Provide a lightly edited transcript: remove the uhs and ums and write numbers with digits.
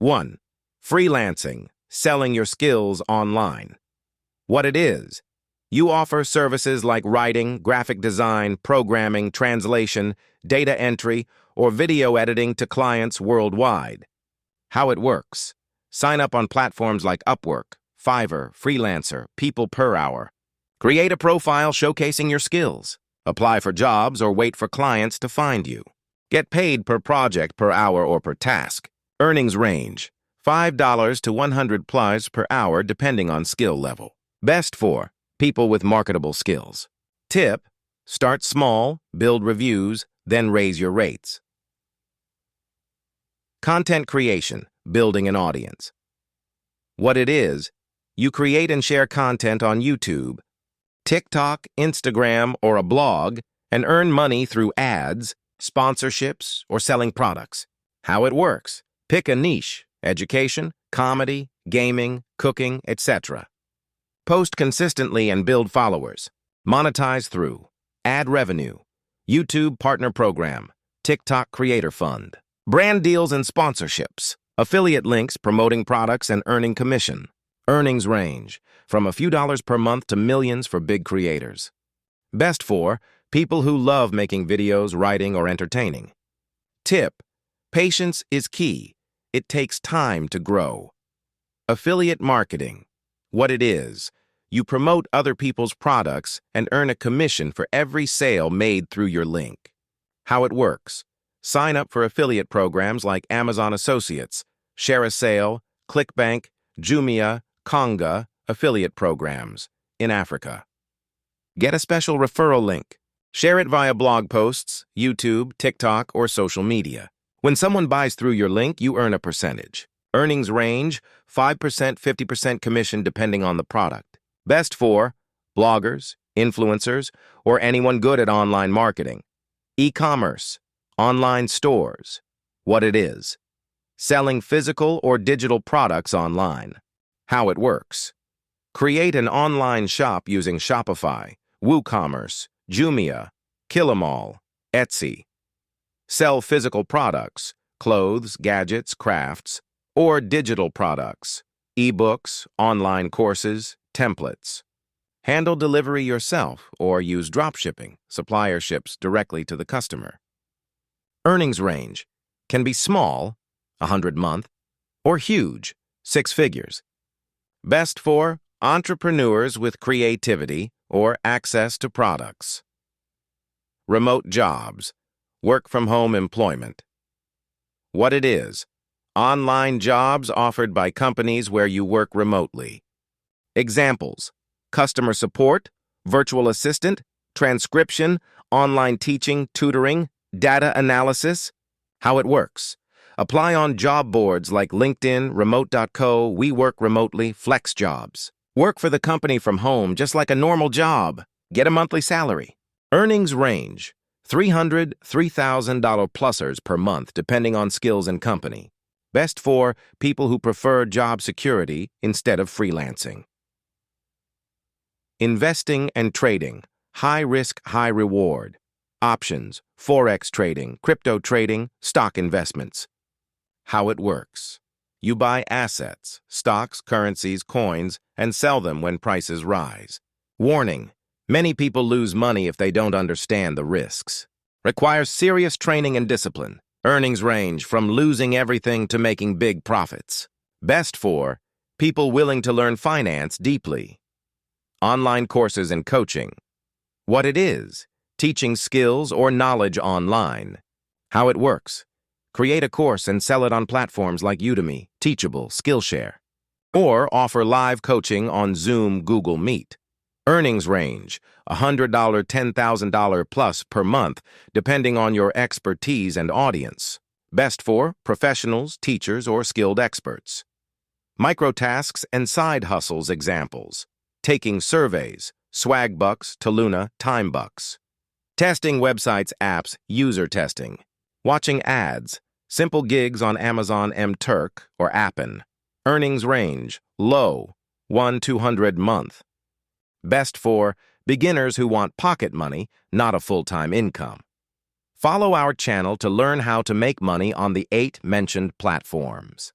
1. Freelancing, selling your skills online. What it is: you offer services like writing, graphic design, programming, translation, data entry, or video editing to clients worldwide. How it works: sign up on platforms like Upwork, Fiverr, Freelancer, People Per Hour. Create a profile showcasing your skills. Apply for jobs or wait for clients to find you. Get paid per project, per hour, or per task. Earnings range: $5 to $100 per hour depending on skill level. Best for people with marketable skills. Tip: start small, build reviews, then raise your rates. Content creation, building an audience. What it is: you create and share content on YouTube, TikTok, Instagram, or a blog, and earn money through ads, sponsorships, or selling products. How it works: pick a niche: education, comedy, gaming, cooking, etc. Post consistently and build followers. Monetize through ad revenue, YouTube Partner Program, TikTok Creator Fund. Brand deals and sponsorships, affiliate links promoting products and earning commission. Earnings range from a few dollars per month to millions for big creators. Best for people who love making videos, writing, or entertaining. Tip: patience is key. It takes time to grow. Affiliate marketing. What it is: you promote other people's products and earn a commission for every sale made through your link. How it works: sign up for affiliate programs like Amazon Associates, Share a Sale, ClickBank, Jumia, Konga, affiliate programs in Africa. Get a special referral link. Share it via blog posts, YouTube, TikTok, or social media. When someone buys through your link, you earn a percentage. Earnings range 5% 50% commission depending on the product. Best for bloggers, influencers, or anyone good at online marketing. E-commerce, online stores. What it is: selling physical or digital products online. How it works: create an online shop using Shopify, WooCommerce, Jumia, Kilimall, Etsy. Sell physical products, clothes, gadgets, crafts, or digital products, ebooks, online courses, templates. Handle delivery yourself or use dropshipping, supplier ships directly to the customer. Earnings range can be small, 100 a month, or huge, 6 figures. Best for entrepreneurs with creativity or access to products. Remote jobs, work-from-home employment. What it is: online jobs offered by companies where you work remotely. Examples: customer support, virtual assistant, transcription, online teaching, tutoring, data analysis. How it works: apply on job boards like LinkedIn, Remote.co, We Work Remotely, FlexJobs. Work for the company from home just like a normal job. Get a monthly salary. Earnings range $300 to $3,000 plusers per month depending on skills and company. Best for people who prefer job security instead of freelancing. Investing and trading, high risk, high reward. Options: forex trading, crypto trading, stock investments. How it works: you buy assets, stocks, currencies, coins, and sell them when prices rise. Warning: many people lose money if they don't understand the risks. Requires serious training and discipline. Earnings range from losing everything to making big profits. Best for people willing to learn finance deeply. Online courses and coaching. What it is: teaching skills or knowledge online. How it works: create a course and sell it on platforms like Udemy, Teachable, Skillshare. Or offer live coaching on Zoom, Google Meet. Earnings range $100 to $10,000 plus per month, depending on your expertise and audience. Best for professionals, teachers, or skilled experts. Microtasks and side hustles examples: taking surveys, Swagbucks, Toluna, Timebucks. Testing websites, apps, user testing. Watching ads, simple gigs on Amazon MTurk or Appen. Earnings range low, $100 to $200 month. Best for beginners who want pocket money, not a full-time income. Follow our channel to learn how to make money on the 8 mentioned platforms.